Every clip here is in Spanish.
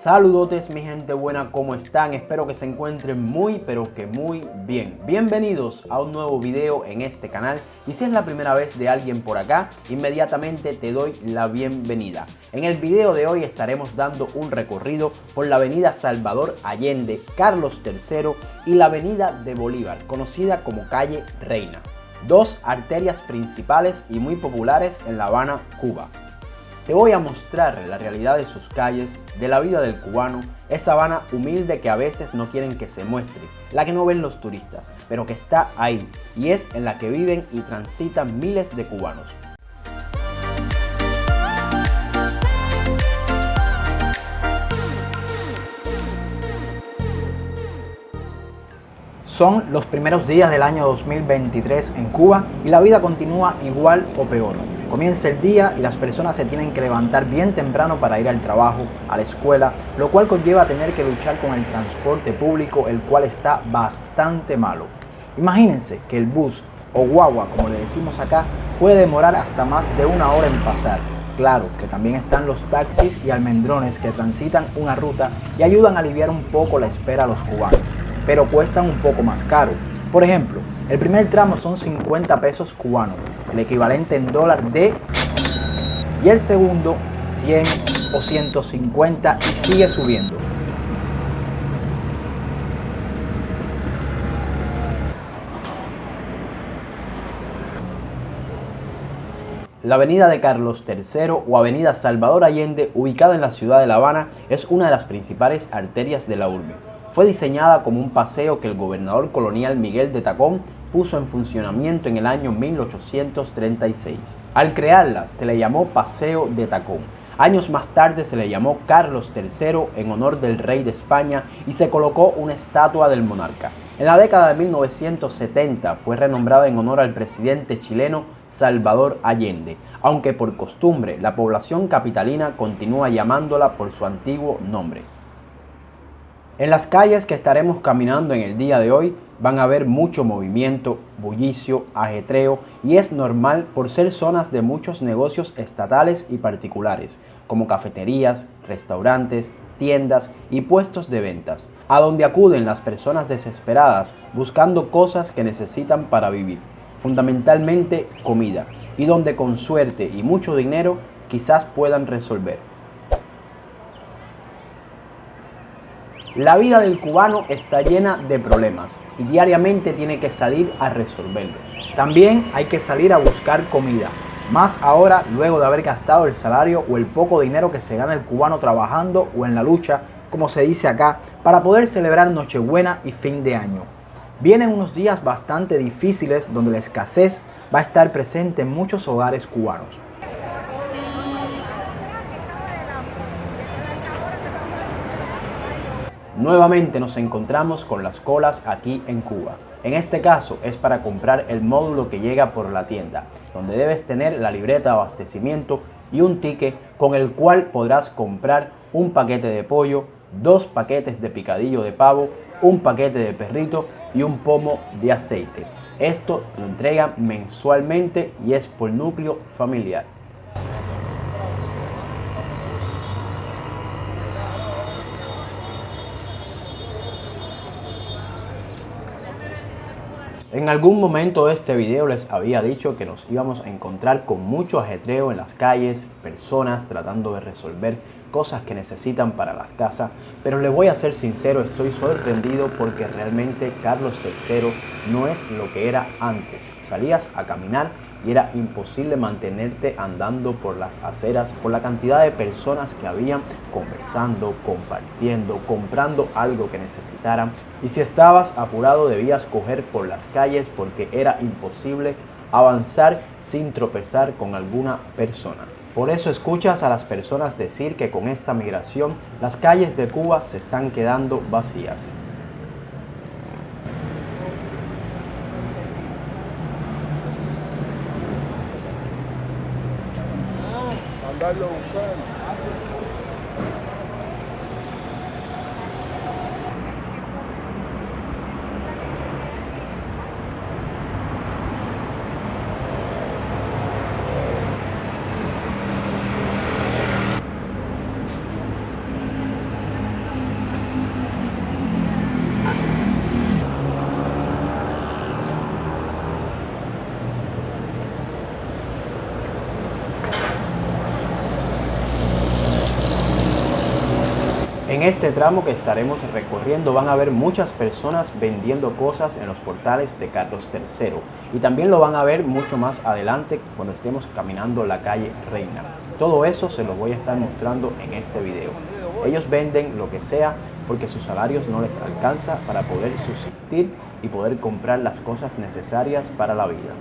Saludotes mi gente buena, ¿cómo están? Espero que se encuentren muy pero que muy bien. Bienvenidos a un nuevo video en este canal y si es la primera vez de alguien por acá, inmediatamente te doy la bienvenida. En el video de hoy estaremos dando un recorrido por la avenida Salvador Allende, Carlos III y la avenida de Bolívar, conocida como calle Reina. Dos arterias principales y muy populares en La Habana, Cuba. Te voy a mostrar la realidad de sus calles, de la vida del cubano, esa Habana humilde que a veces no quieren que se muestre, la que no ven los turistas, pero que está ahí y es en la que viven y transitan miles de cubanos. Son los primeros días del año 2023 en Cuba y la vida continúa igual o peor. Comienza el día y las personas se tienen que levantar bien temprano para ir al trabajo, a la escuela, lo cual conlleva tener que luchar con el transporte público, el cual está bastante malo. Imagínense que el bus o guagua, como le decimos acá, puede demorar hasta más de una hora en pasar. Claro que también están los taxis y almendrones que transitan una ruta y ayudan a aliviar un poco la espera a los cubanos, pero cuestan un poco más caro. Por ejemplo, el primer tramo son 50 pesos cubanos, el equivalente en dólar y el segundo 100 o 150 y sigue subiendo. La avenida de Carlos III o avenida Salvador Allende, ubicada en la ciudad de La Habana, es una de las principales arterias de la urbe. Fue diseñada como un paseo que el gobernador colonial Miguel de Tacón puso en funcionamiento en el año 1836. Al crearla se le llamó Paseo de Tacón. Años más tarde se le llamó Carlos III en honor del rey de España y se colocó una estatua del monarca. En la década de 1970 fue renombrada en honor al presidente chileno Salvador Allende, aunque por costumbre la población capitalina continúa llamándola por su antiguo nombre. En las calles que estaremos caminando en el día de hoy van a ver mucho movimiento, bullicio, ajetreo y es normal por ser zonas de muchos negocios estatales y particulares, como cafeterías, restaurantes, tiendas y puestos de ventas, a donde acuden las personas desesperadas buscando cosas que necesitan para vivir, fundamentalmente comida, y donde con suerte y mucho dinero quizás puedan resolver. La vida del cubano está llena de problemas y diariamente tiene que salir a resolverlos. También hay que salir a buscar comida, más ahora luego de haber gastado el salario o el poco dinero que se gana el cubano trabajando o en la lucha, como se dice acá, para poder celebrar Nochebuena y fin de año. Vienen unos días bastante difíciles donde la escasez va a estar presente en muchos hogares cubanos. Nuevamente nos encontramos con las colas aquí en Cuba. En este caso es para comprar el módulo que llega por la tienda, donde debes tener la libreta de abastecimiento y un ticket con el cual podrás comprar un paquete de pollo, 2 paquetes de picadillo de pavo, un paquete de perrito y un pomo de aceite. Esto lo entregan mensualmente y es por núcleo familiar. En algún momento de este video les había dicho que nos íbamos a encontrar con mucho ajetreo en las calles, personas tratando de resolver cosas que necesitan para las casas, pero les voy a ser sincero, estoy sorprendido porque realmente Carlos III no es lo que era antes. Salías a caminar y era imposible mantenerte andando por las aceras por la cantidad de personas que habían conversando, compartiendo, comprando algo que necesitaran. Y si estabas apurado debías coger por las calles porque era imposible avanzar sin tropezar con alguna persona. Por eso escuchas a las personas decir que con esta migración las calles de Cuba se están quedando vacías. Mandarlo a buscar. En este tramo que estaremos recorriendo van a ver muchas personas vendiendo cosas en los portales de Carlos III y también lo van a ver mucho más adelante cuando estemos caminando la calle Reina. Todo eso se los voy a estar mostrando en este video. Ellos venden lo que sea porque sus salarios no les alcanza para poder subsistir y poder comprar las cosas necesarias para la vida.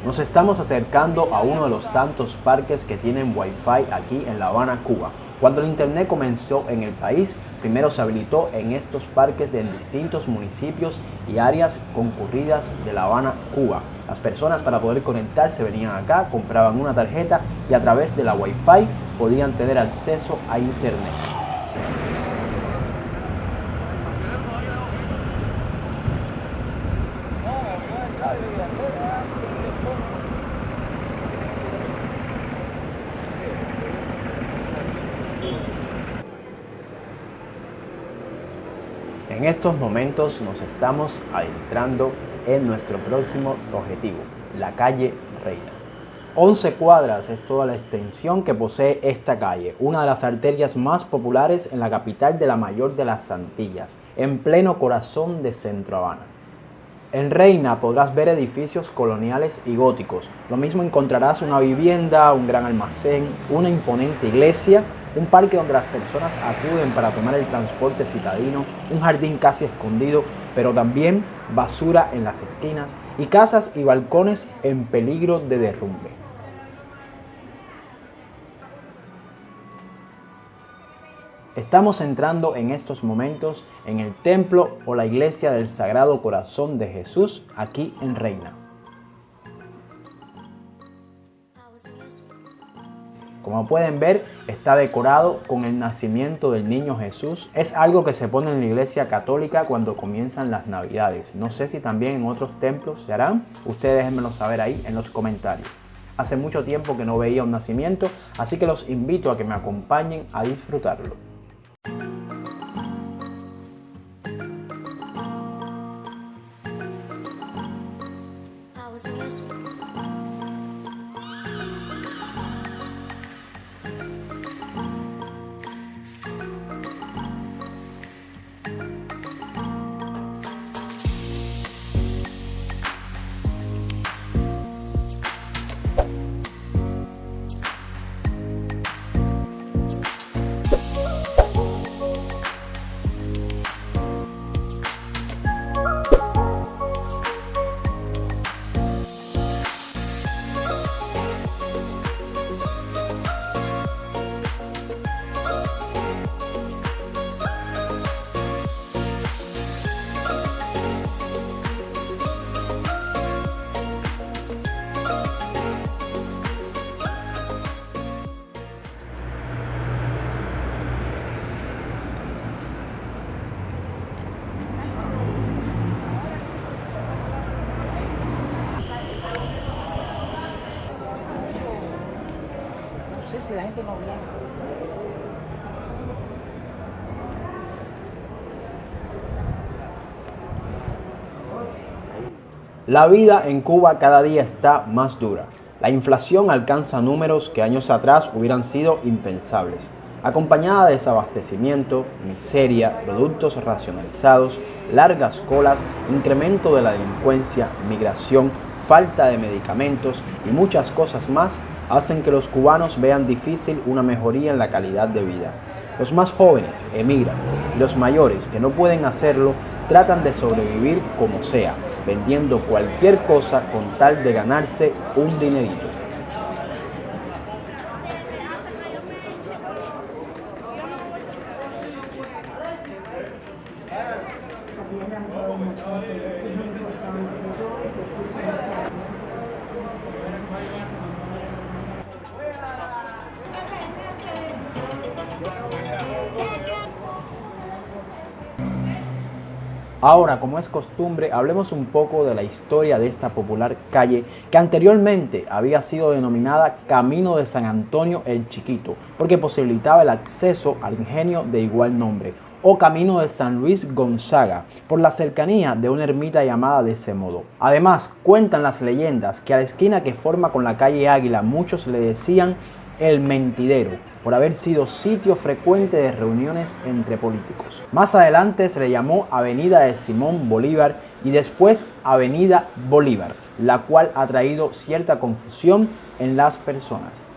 Nos estamos acercando a uno de los tantos parques que tienen Wi-Fi aquí en La Habana, Cuba. Cuando el internet comenzó en el país, primero se habilitó en estos parques de distintos municipios y áreas concurridas de La Habana, Cuba. Las personas para poder conectarse venían acá, compraban una tarjeta y a través de la Wi-Fi podían tener acceso a internet. En estos momentos nos estamos adentrando en nuestro próximo objetivo, la calle Reina. 11 cuadras es toda la extensión que posee esta calle, una de las arterias más populares en la capital de la mayor de las Antillas, en pleno corazón de Centro Habana. En Reina podrás ver edificios coloniales y góticos. Lo mismo encontrarás una vivienda, un gran almacén, una imponente iglesia, un parque donde las personas acuden para tomar el transporte citadino, un jardín casi escondido, pero también basura en las esquinas y casas y balcones en peligro de derrumbe. Estamos entrando en estos momentos en el templo o la iglesia del Sagrado Corazón de Jesús aquí en Reina. Como pueden ver, está decorado con el nacimiento del niño Jesús. Es algo que se pone en la iglesia católica cuando comienzan las navidades. No sé si también en otros templos se harán. Ustedes déjenmelo saber ahí en los comentarios. Hace mucho tiempo que no veía un nacimiento, así que los invito a que me acompañen a disfrutarlo. Si la gente no viene. La vida en Cuba cada día está más dura. La inflación alcanza números que años atrás hubieran sido impensables, acompañada de desabastecimiento, miseria, productos racionalizados, largas colas, incremento de la delincuencia, migración, falta de medicamentos y muchas cosas más hacen que los cubanos vean difícil una mejoría en la calidad de vida. Los más jóvenes emigran y los mayores que no pueden hacerlo tratan de sobrevivir como sea, vendiendo cualquier cosa con tal de ganarse un dinerito. Ahora, como es costumbre, hablemos un poco de la historia de esta popular calle que anteriormente había sido denominada Camino de San Antonio el Chiquito, porque posibilitaba el acceso al ingenio de igual nombre, o Camino de San Luis Gonzaga, por la cercanía de una ermita llamada de ese modo. Además, cuentan las leyendas que a la esquina que forma con la calle Águila muchos le decían el Mentidero, por haber sido sitio frecuente de reuniones entre políticos. Más adelante se le llamó Avenida de Simón Bolívar y después Avenida Bolívar, la cual ha traído cierta confusión en las personas.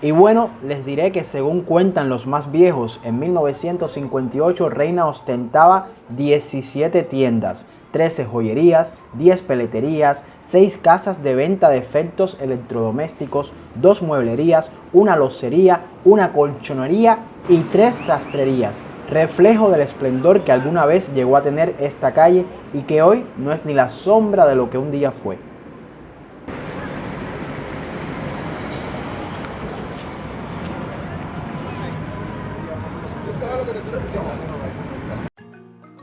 Y bueno, les diré que según cuentan los más viejos, en 1958 Reina ostentaba 17 tiendas, 13 joyerías, 10 peleterías, 6 casas de venta de efectos electrodomésticos, 2 mueblerías, una locería, una colchonería y 3 sastrerías, reflejo del esplendor que alguna vez llegó a tener esta calle y que hoy no es ni la sombra de lo que un día fue.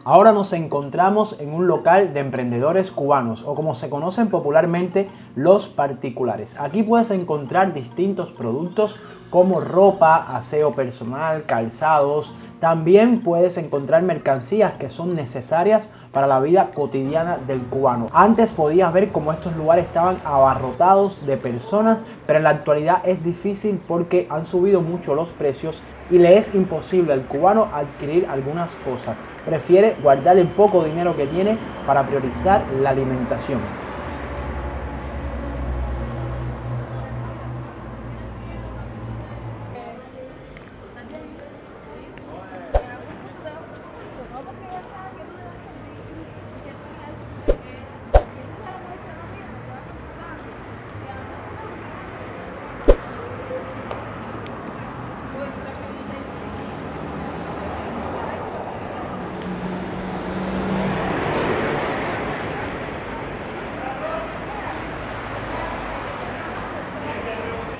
Ahora nos encontramos en un local de emprendedores cubanos, o como se conocen popularmente, los particulares. Aquí puedes encontrar distintos productos como ropa, aseo personal, calzados. También puedes encontrar mercancías que son necesarias para la vida cotidiana del cubano. Antes podías ver cómo estos lugares estaban abarrotados de personas, pero en la actualidad es difícil porque han subido mucho los precios y le es imposible al cubano adquirir algunas cosas. Prefiere guardar el poco dinero que tiene para priorizar la alimentación.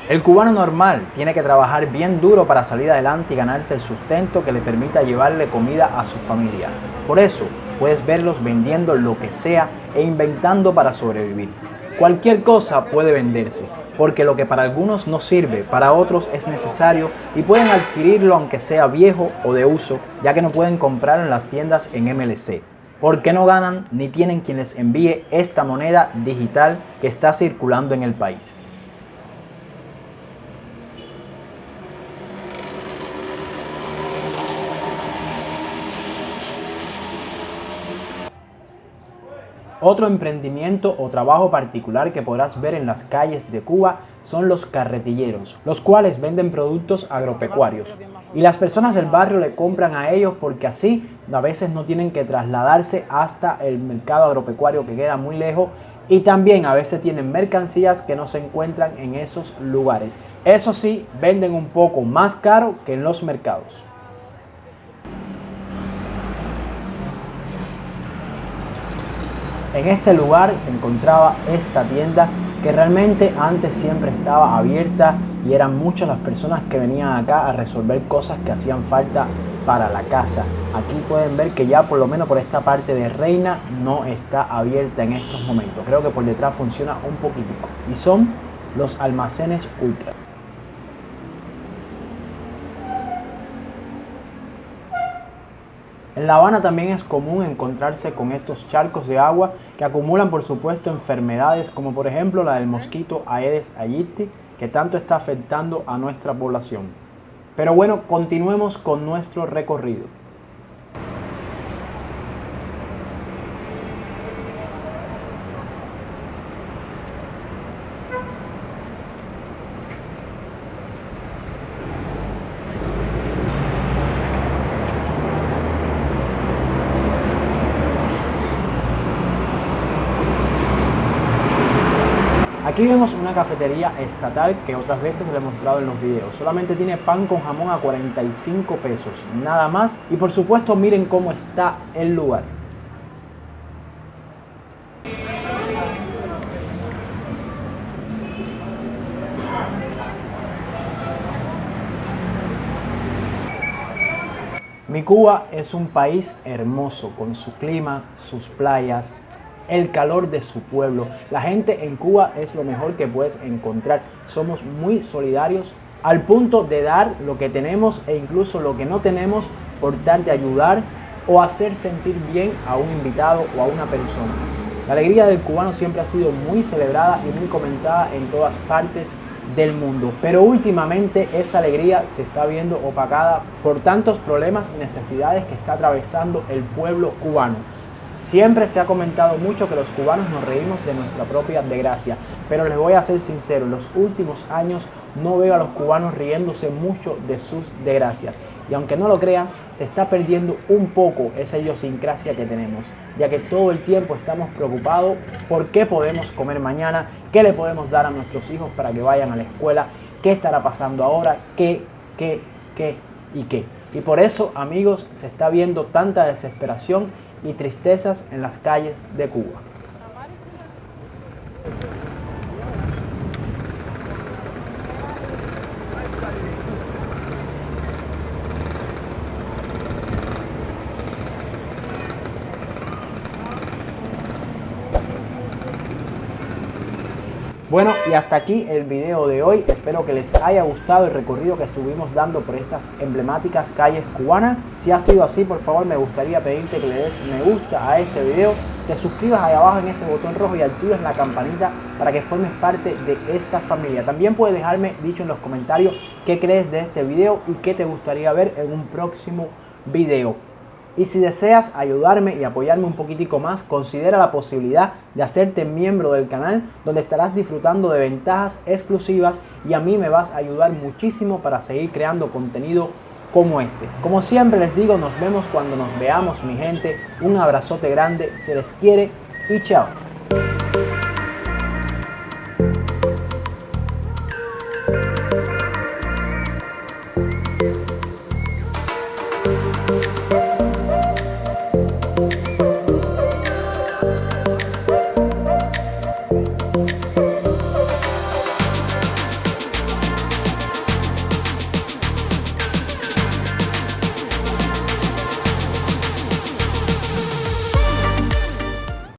El cubano normal tiene que trabajar bien duro para salir adelante y ganarse el sustento que le permita llevarle comida a su familia. Por eso puedes verlos vendiendo lo que sea e inventando para sobrevivir. Cualquier cosa puede venderse, porque lo que para algunos no sirve, para otros es necesario y pueden adquirirlo aunque sea viejo o de uso, ya que no pueden comprarlo en las tiendas en MLC. Porque no ganan ni tienen quien les envíe esta moneda digital que está circulando en el país. Otro emprendimiento o trabajo particular que podrás ver en las calles de Cuba son los carretilleros, los cuales venden productos agropecuarios. Y las personas del barrio le compran a ellos porque así a veces no tienen que trasladarse hasta el mercado agropecuario que queda muy lejos, y también a veces tienen mercancías que no se encuentran en esos lugares. Eso sí, venden un poco más caro que en los mercados. En este lugar se encontraba esta tienda que realmente antes siempre estaba abierta y eran muchas las personas que venían acá a resolver cosas que hacían falta para la casa. Aquí pueden ver que ya por lo menos por esta parte de Reina no está abierta en estos momentos. Creo que por detrás funciona un poquitico y son los almacenes Ultra. En La Habana también es común encontrarse con estos charcos de agua que acumulan por supuesto enfermedades como por ejemplo la del mosquito Aedes aegypti, que tanto está afectando a nuestra población. Pero bueno, continuemos con nuestro recorrido. Aquí vemos una cafetería estatal que otras veces le he mostrado en los videos. Solamente tiene pan con jamón a 45 pesos, nada más. Y por supuesto miren cómo está el lugar. Mi Cuba es un país hermoso con su clima, sus playas, el calor de su pueblo. La gente en Cuba es lo mejor que puedes encontrar. Somos muy solidarios al punto de dar lo que tenemos e incluso lo que no tenemos por tal de ayudar o hacer sentir bien a un invitado o a una persona. La alegría del cubano siempre ha sido muy celebrada y muy comentada en todas partes del mundo, pero últimamente esa alegría se está viendo opacada por tantos problemas y necesidades que está atravesando el pueblo cubano. Siempre se ha comentado mucho que los cubanos nos reímos de nuestra propia desgracia, pero les voy a ser sincero, en los últimos años no veo a los cubanos riéndose mucho de sus desgracias. Y aunque no lo crean, se está perdiendo un poco esa idiosincrasia que tenemos, ya que todo el tiempo estamos preocupados por qué podemos comer mañana, qué le podemos dar a nuestros hijos para que vayan a la escuela, qué estará pasando ahora, qué. Y por eso, amigos, se está viendo tanta desesperación y tristezas en las calles de Cuba. Bueno, y hasta aquí el video de hoy. Espero que les haya gustado el recorrido que estuvimos dando por estas emblemáticas calles cubanas. Si ha sido así, por favor me gustaría pedirte que le des me gusta a este video, te suscribas ahí abajo en ese botón rojo y actives la campanita para que formes parte de esta familia. También puedes dejarme dicho en los comentarios qué crees de este video y qué te gustaría ver en un próximo video. Y si deseas ayudarme y apoyarme un poquitico más, considera la posibilidad de hacerte miembro del canal, donde estarás disfrutando de ventajas exclusivas y a mí me vas a ayudar muchísimo para seguir creando contenido como este. Como siempre les digo, nos vemos cuando nos veamos, mi gente. Un abrazote grande, se les quiere y chao.